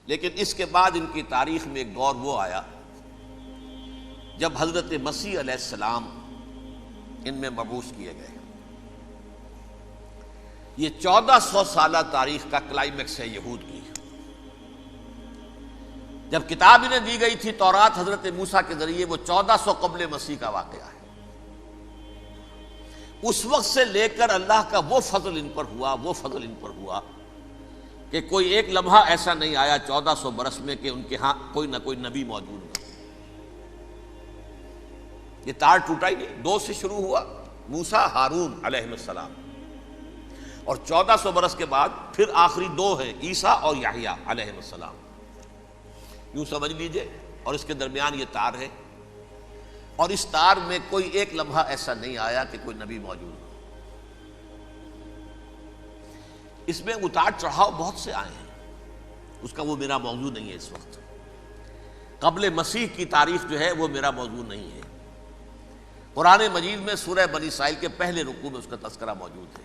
لیکن اس کے بعد ان کی تاریخ میں ایک دور وہ آیا جب حضرت مسیح علیہ السلام ان میں مبعوث کیے گئے۔ یہ 1400 سالہ تاریخ کا کلائمیکس ہے یہود کی۔ جب کتاب انہیں دی گئی تھی تورات حضرت موسیٰ کے ذریعے، وہ 1400 قبل مسیح کا واقعہ ہے۔ اس وقت سے لے کر اللہ کا وہ فضل ان پر ہوا کہ کوئی ایک لمحہ ایسا نہیں آیا 1400 برس میں کہ ان کے ہاں کوئی نہ کوئی نبی موجود نہ۔ یہ تار ٹوٹا ہی نہیں، 2 سے شروع ہوا، موسیٰ ہارون علیہ السلام، اور 1400 برس کے بعد پھر آخری 2 ہیں، عیسیٰ اور یحییٰ علیہ السلام، یوں سمجھ لیجئے۔ اور اس کے درمیان یہ تار ہے، اور اس تار میں کوئی ایک لمحہ ایسا نہیں آیا کہ کوئی نبی موجود ہو۔ اس میں اتار چڑھاؤ بہت سے آئے ہیں، اس کا وہ میرا موضوع نہیں ہے اس وقت۔ قبل مسیح کی تاریخ جو ہے وہ میرا موضوع نہیں ہے۔ قرآن مجید میں سورہ بنی اسرائیل کے پہلے رکوع میں اس کا تذکرہ موجود ہے۔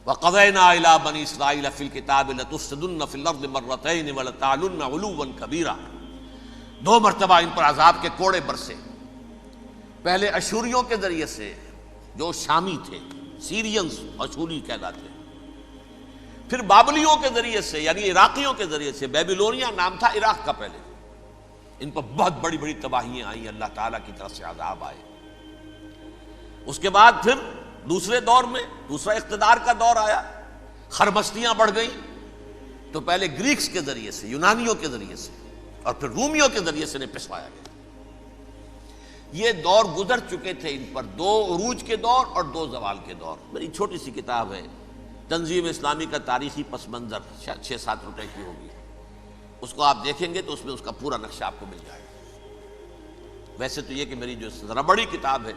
وَقَضَيْنَا إِلَىٰ بَنِي إِسْرَائِيلَ فِي الْكِتَابِ لَتُفْسِدُنَّ فِي الْأَرْضِ مَرَّتَيْنِ وَلَتَعْلُنَّ عُلُوًّا كَبِيرًا، 2 مرتبہ ان پر عذاب کے کوڑے برسے۔ پہلے اشوریوں کے ذریعے سے جو شامی تھے، سیرینز اشوری کہلاتے، پھر بابلیوں کے ذریعے سے یعنی عراقیوں کے ذریعے سے، بیبیلونیا نام تھا عراق کا پہلے، ان پر بہت بڑی بڑی تباہیاں آئیں، اللہ تعالیٰ کی طرف سے عذاب آئے۔ اس کے بعد پھر دوسرے دور میں دوسرا اقتدار کا دور آیا، خربستیاں بڑھ گئیں، تو پہلے گریکس کے ذریعے سے، یونانیوں کے ذریعے سے، اور پھر رومیوں کے ذریعے سے پسوایا گیا۔ یہ دور گزر چکے تھے ان پر، 2 عروج کے دور اور 2 زوال کے دور۔ میری چھوٹی سی کتاب ہے تنظیم اسلامی کا تاریخی پس منظر، 6-7 روپے کی ہوگی، اس کو آپ دیکھیں گے تو اس میں اس کا پورا نقشہ آپ کو مل جائے گا۔ ویسے تو یہ کہ میری جو ذرا بڑی کتاب ہے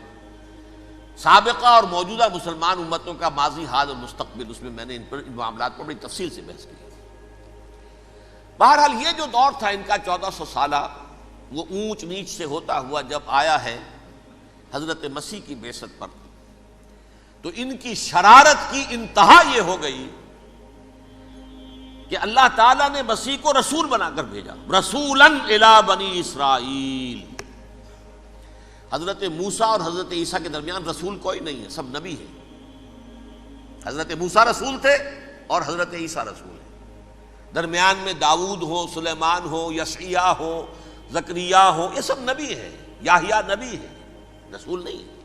سابقہ اور موجودہ مسلمان امتوں کا ماضی، حال اور مستقبل، اس میں نے ان معاملات پر بڑی تفصیل سے بحث کی۔ بہرحال یہ جو دور تھا ان کا 1400 سالہ، وہ اونچ نیچ سے ہوتا ہوا جب آیا ہے حضرت مسیح کی بعثت پر، تو ان کی شرارت کی انتہا یہ ہو گئی کہ اللہ تعالیٰ نے مسیح کو رسول بنا کر بھیجا، رسولاً الی بنی اسرائیل۔ حضرت موسیٰ اور حضرت عیسیٰ کے درمیان رسول کوئی نہیں ہے، سب نبی ہیں۔ حضرت موسیٰ رسول تھے اور حضرت عیسیٰ رسول ہیں۔ درمیان میں داؤد ہو، سلیمان ہو، یشعیاہ ہو، زکریا ہو، یہ سب نبی ہیں، یحییٰ نبی ہیں، رسول نہیں ہے۔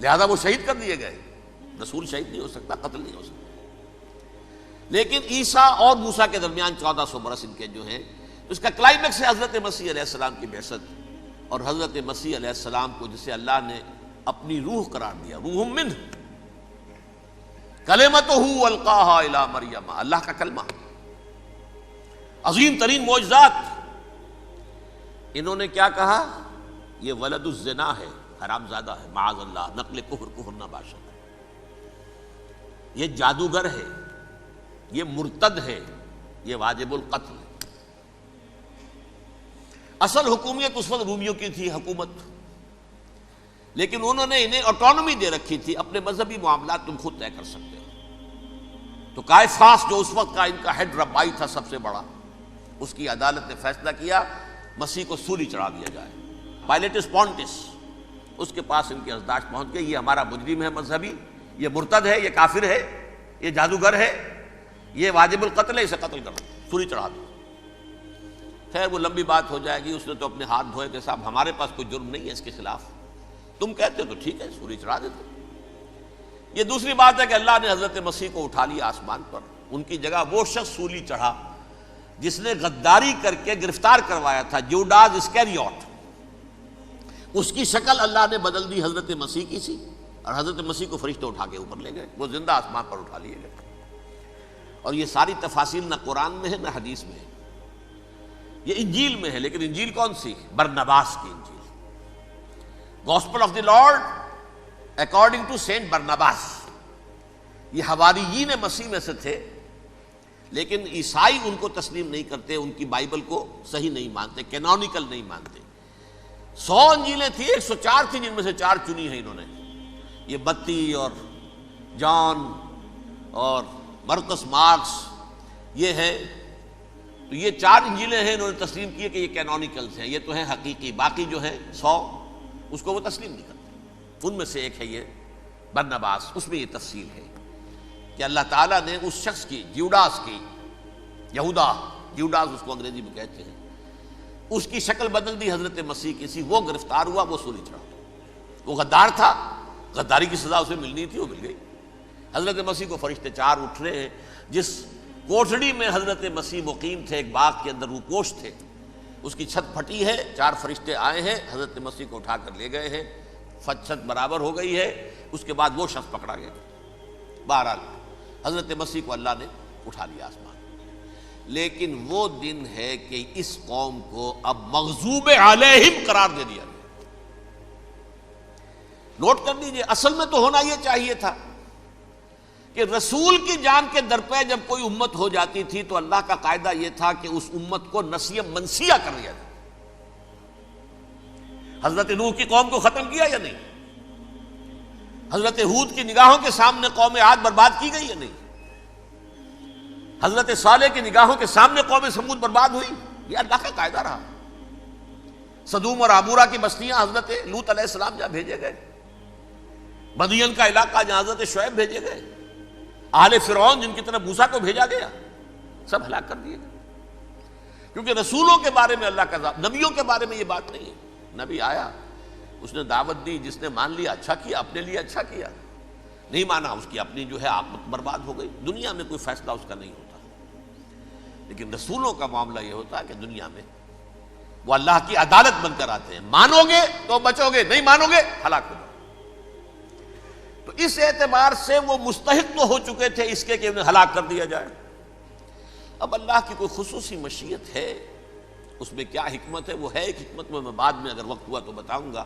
لہذا وہ شہید کر دیے گئے، رسول شہید نہیں ہو سکتا، قتل نہیں ہو سکتا۔ لیکن عیسیٰ اور موسیٰ کے درمیان 1400 برس ان کے جو ہیں، اس کا کلائمیکس ہے حضرت مسیح علیہ السلام کی بعثت، اور حضرت مسیح علیہ السلام کو جسے اللہ نے اپنی روح قرار دیا، روح منہ، کلمتہ القاہا الی مریم، اللہ کا کلمہ، عظیم ترین معجزات۔ انہوں نے کیا کہا؟ یہ ولد الزنا ہے، حرام زادہ ہے، معاذ اللہ، نقل کفر نہ باشد، یہ جادوگر ہے، یہ مرتد ہے، یہ واجب القتل ہے۔ اصل حکومت اس وقت رومیوں کی تھی حکومت، لیکن انہوں نے انہیں آٹونومی دے رکھی تھی، اپنے مذہبی معاملات تم خود طے کر سکتے ہو۔ تو کائفاس جو اس وقت کا ان کا ہیڈ ربائی تھا سب سے بڑا، اس کی عدالت نے فیصلہ کیا مسیح کو سولی چڑھا دیا جائے۔ پائلیٹس پونٹس، اس کے پاس ان کی ازداش پہنچ گئی، یہ ہمارا مجرم ہے مذہبی، یہ مرتد ہے، یہ کافر ہے، یہ جادوگر ہے، یہ واجب القتل ہے، اسے قتل کرو، سولی چڑھا دو۔ خیر وہ لمبی بات ہو جائے گی، اس نے تو اپنے ہاتھ دھوئے کہ صاحب ہمارے پاس کوئی جرم نہیں ہے اس کے خلاف، تم کہتے ہو تو ٹھیک ہے، سولی چڑھا دیتے۔ یہ دوسری بات ہے کہ اللہ نے حضرت مسیح کو اٹھا لیا آسمان پر، ان کی جگہ وہ شخص سولی چڑھا جس نے غداری کر کے گرفتار کروایا تھا، جوڈاس اسکیریوٹ، اس کی شکل اللہ نے بدل دی حضرت مسیح کی سی، اور حضرت مسیح کو فرشتے اٹھا کے اوپر لے گئے، وہ زندہ آسمان پر اٹھا لیے گئے۔ اور یہ ساری تفاصیل نہ قرآن میں ہے نہ حدیث میں ہے، یہ انجیل میں ہے، لیکن انجیل کون سی؟ برنباس کی انجیل، gospel of the lord according to saint Barnabas. یہ حواریین مسیح میں سے تھے، لیکن عیسائی ان کو تسلیم نہیں کرتے، ان کی بائبل کو صحیح نہیں مانتے، کینونیکل نہیں مانتے۔ 100 انجیلیں تھیں، 104 تھیں، جن میں سے 4 چنی ہیں انہوں نے، یہ بتی اور جان اور مرکس مارکس، یہ ہے تو یہ 4 انجیلیں ہیں، انہوں نے تسلیم کیے کہ یہ کینونیکلز ہیں، یہ تو ہیں حقیقی، باقی جو ہیں 100 اس کو وہ تسلیم نہیں کرتے۔ ان میں سے ایک ہے یہ برنباس، اس میں یہ تفصیل ہے کہ اللہ تعالیٰ نے اس شخص کی، جیوڈاس کی، یہودا جیوڈاس اس کو انگریزی میں کہتے ہیں، اس کی شکل بدل دی حضرت مسیح کی سی، وہ گرفتار ہوا، وہ سولی چڑھا۔ وہ غدار تھا، غداری کی سزا اسے ملنی تھی، وہ مل گئی۔ حضرت مسیح کو فرشتے 4 اٹھ رہے ہیں، جس کوٹڑی میں حضرت مسیح مقیم تھے، ایک باغ کے اندر روپوش تھے، اس کی چھت پھٹی ہے، 4 فرشتے آئے ہیں، حضرت مسیح کو اٹھا کر لے گئے ہیں، چھت برابر ہو گئی ہے، اس کے بعد وہ شخص پکڑا گیا۔ بہرحال حضرت مسیح کو اللہ نے اٹھا لیا آسمان۔ لیکن وہ دن ہے کہ اس قوم کو اب مغضوب علیہم قرار دے دیا گیا۔ نوٹ کر لیجیے، اصل میں تو ہونا یہ چاہیے تھا کہ رسول کی جان کے درپے جب کوئی امت ہو جاتی تھی تو اللہ کا قاعدہ یہ تھا کہ اس امت کو نسیہ منسیہ کر دیا جائے۔ حضرت نوح کی قوم کو ختم کیا یا نہیں؟ حضرت ہود کی نگاہوں کے سامنے قوم عاد برباد کی گئی یا نہیں؟ حضرت صالح کی نگاہوں کے سامنے قوم سمود برباد ہوئی؟ یہ اللہ کا قاعدہ رہا۔ سدوم اور عمورہ کی بستیاں حضرت لوط علیہ السلام جہاں بھیجے گئے، مدین کا علاقہ جہاں حضرت شعیب بھیجے گئے، اہل فرعون جن کی طرف موسیٰ کو بھیجا گیا، سب ہلاک کر دیے گئے۔ کیونکہ رسولوں کے بارے میں اللہ کا نبیوں کے بارے میں یہ بات نہیں ہے۔ نبی آیا، اس نے دعوت دی، جس نے مان لیا اچھا کیا، اپنے لیے اچھا کیا، نہیں مانا اس کی اپنی جو ہے عاقبت برباد ہو گئی۔ دنیا میں کوئی فیصلہ اس کا نہیں ہوتا، لیکن رسولوں کا معاملہ یہ ہوتا ہے کہ دنیا میں وہ اللہ کی عدالت بن کر آتے ہیں، مانو گے تو بچو گے، نہیں مانو گے ہلاک ہو جاؤ۔ تو اس اعتبار سے وہ مستحق تو ہو چکے تھے اس کے کہ انہیں ہلاک کر دیا جائے۔ اب اللہ کی کوئی خصوصی مشیت ہے، اس میں کیا حکمت ہے، وہ ہے ایک حکمت، میں بعد میں اگر وقت ہوا تو بتاؤں گا۔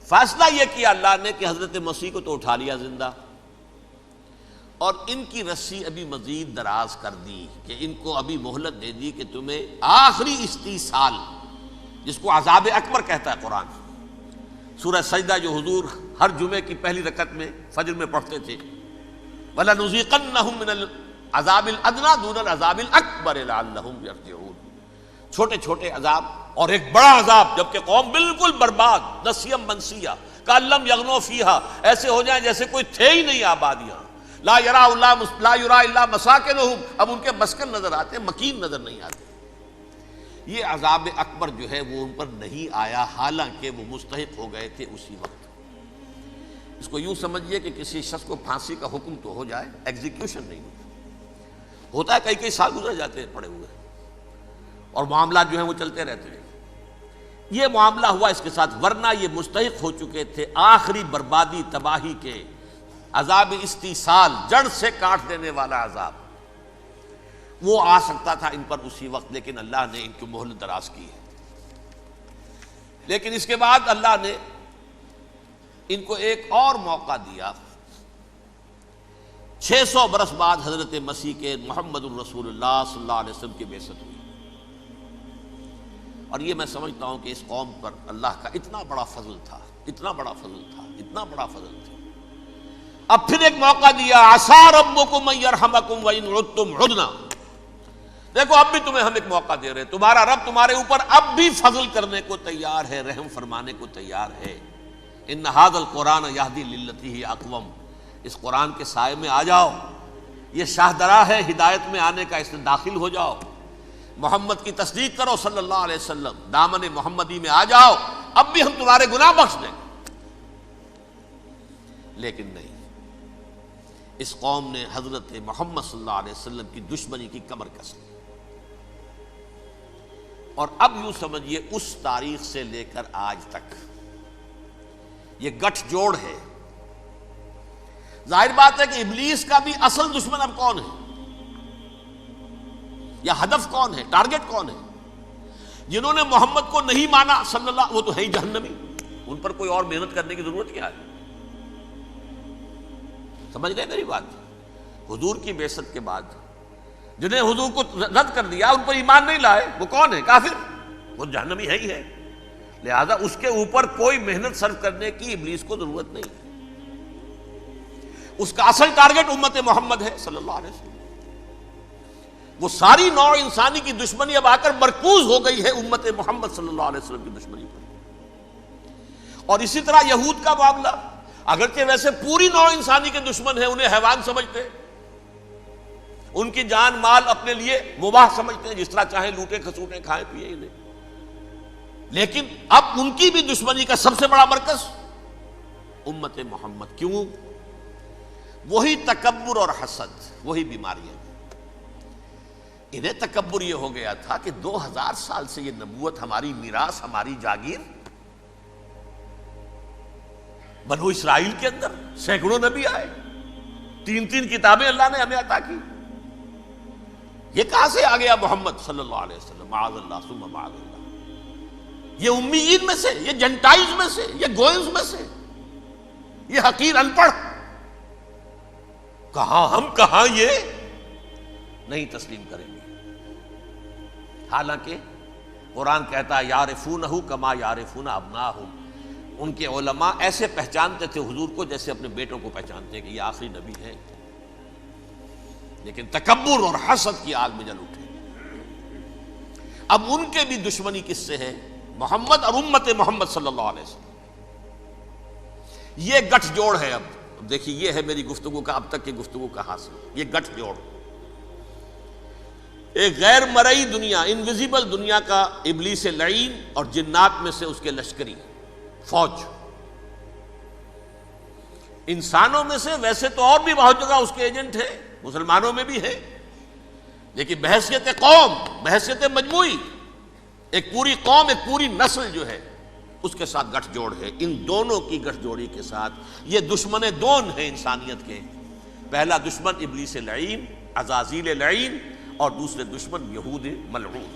فیصلہ یہ کیا اللہ نے کہ حضرت مسیح کو تو اٹھا لیا زندہ، اور ان کی رسی ابھی مزید دراز کر دی کہ ان کو ابھی مہلت دے دی کہ تمہیں آخری استیصال، جس کو عذاب اکبر کہتا ہے قرآن، سورہ سجدہ جو حضور ہر جمعے کی پہلی رکعت میں فجر میں پڑھتے تھے، وَلَنُذِيقَنَّهُم مِّنَ الْعَذَابِ الْأَدْنَىٰ دُونَ الْعَذَابِ الْأَكْبَرِ لَعَلَّهُمْ يَرْجِعُونَ۔ چھوٹے چھوٹے عذاب اور ایک بڑا عذاب، جبکہ قوم بالکل برباد، نسیہ منسیہ، کأن لم یغنوا فیہا، ایسے ہو جائیں جیسے کوئی تھے ہی نہیں آبادیاں، لا یرا الا مساکنہم، اب ان کے مسکن نظر آتے، مکین نظر نہیں آتے۔ یہ عذاب اکبر جو ہے وہ ان پر نہیں آیا، حالانکہ وہ مستحق ہو گئے تھے اسی وقت۔ اس کو یوں سمجھیے کہ کسی شخص کو پھانسی کا حکم تو ہو جائے، ایگزیکیوشن نہیں ہوتا ہے، کئی سال گزر جاتے ہیں پڑے ہوئے، اور معاملات جو ہیں وہ چلتے رہتے ہیں۔ یہ معاملہ ہوا اس کے ساتھ، ورنہ یہ مستحق ہو چکے تھے آخری بربادی تباہی کے، عذاب استیصال، جڑ سے کاٹ دینے والا عذاب، وہ آ سکتا تھا ان پر اسی وقت، لیکن اللہ نے ان کی مہلت دراز کی ہے۔ لیکن اس کے بعد اللہ نے ان کو ایک اور موقع دیا۔ 600 برس بعد حضرت مسیح کے محمد الرسول اللہ صلی اللہ علیہ وسلم کی بعثت ہوئی، اور یہ میں سمجھتا ہوں کہ اس قوم پر اللہ کا اتنا بڑا فضل تھا، اتنا بڑا فضل تھا، اتنا بڑا فضل تھا۔ اب پھر ایک موقع دیا، عسیٰ ربکم ان یرحمکم وان عدتم عدنا، دیکھو اب بھی تمہیں ہم ایک موقع دے رہے ہیں، تمہارا رب تمہارے اوپر اب بھی فضل کرنے کو تیار ہے، رحم فرمانے کو تیار ہے۔ ان ھذا القرآن یہدی للتی ہی اقوم، اس قرآن کے سائے میں آ جاؤ، یہ شاہدرا ہے ہدایت میں آنے کا، اس میں داخل ہو جاؤ، محمد کی تصدیق کرو صلی اللہ علیہ وسلم، دامن محمدی میں آ جاؤ، اب بھی ہم تمہارے گناہ بخش دیں گے۔ لیکن نہیں، اس قوم نے حضرت محمد صلی اللہ علیہ وسلم کی دشمنی کی کمر کس لی، اور اب یوں سمجھیے اس تاریخ سے لے کر آج تک یہ گٹھ جوڑ ہے۔ ظاہر بات ہے کہ ابلیس کا بھی اصل دشمن اب کون ہے، یا ہدف کون ہے، ٹارگٹ کون ہے؟ جنہوں نے محمد کو نہیں مانا صلی اللہ، وہ تو ہے ہی جہنمی، ان پر کوئی اور محنت کرنے کی ضرورت کیا ہے؟ سمجھ گئے میری بات؟ حضور کی بعثت کے بعد جنہیں حضور کو رد کر دیا، ان پر ایمان نہیں لائے، وہ کون ہے؟ کافر، وہ جہنمی ہے ہی ہے۔ لہذا اس کے اوپر کوئی محنت صرف کرنے کی ابلیس کو ضرورت نہیں ہے، اس کا اصل ٹارگٹ امت محمد ہے صلی اللہ علیہ وسلم۔ وہ ساری نوع انسانی کی دشمنی اب آ کر مرکوز ہو گئی ہے امت محمد صلی اللہ علیہ وسلم کی دشمنی پر۔ اور اسی طرح یہود کا معاملہ، اگرچہ ویسے پوری نوع انسانی کے دشمن ہیں، انہیں حیوان سمجھتے، ان کی جان مال اپنے لیے مباح سمجھتے ہیں، جس طرح چاہیں لوٹے کھسوٹے کھائیں پیئے انہیں، لیکن اب ان کی بھی دشمنی کا سب سے بڑا مرکز امت محمد۔ کیوں؟ وہی تکبر اور حسد، وہی بیماریاں۔ انہیں تکبر یہ ہو گیا تھا کہ 2000 سال سے یہ نبوت ہماری میراث، ہماری جاگیر، بنو اسرائیل کے اندر سینکڑوں نبی آئے، 3 کتابیں اللہ نے ہمیں عطا کی، یہ کہاں سے آ گیا محمد صلی اللہ علیہ وسلم؟ معاذ اللہ ثم معاذ اللہ، یہ امیین میں سے، یہ جنٹائلز میں سے، یہ گوئنز میں سے، یہ حقیر ان پڑھ، کہاں ہم کہاں یہ نہیں تسلیم کریں گے۔ حالانکہ قرآن کہتا ہے یعرفونہ کما یعرفون ابناہم، ان کے علماء ایسے پہچانتے تھے حضور کو جیسے اپنے بیٹوں کو پہچانتے ہیں کہ یہ آخری نبی ہے، لیکن تکبر اور حسد کی آگ میں جل اٹھے۔ اب ان کے بھی دشمنی کس سے ہے؟ محمد اور امت محمد صلی اللہ علیہ وسلم۔ یہ گٹھ جوڑ ہے۔ اب دیکھیے، یہ ہے میری گفتگو کا اب تک کی گفتگو کا حاصل، یہ گٹھ جوڑ، ایک غیر مرئی دنیا، انویزیبل دنیا کا ابلیس لعین اور جنات میں سے اس کے لشکری فوج، انسانوں میں سے ویسے تو اور بھی بہت جگہ اس کے ایجنٹ ہیں، مسلمانوں میں بھی ہے، لیکن بحیثیت قوم، بحیثیت مجموعی، ایک پوری قوم، ایک پوری نسل جو ہے اس کے ساتھ گٹھ جوڑ ہے۔ ان دونوں کی گٹھ جوڑی کے ساتھ یہ دشمن دون ہیں انسانیت کے، پہلا دشمن ابلیس لعین، عزازیل لعین، اور دوسرے دشمن یہود ملعون۔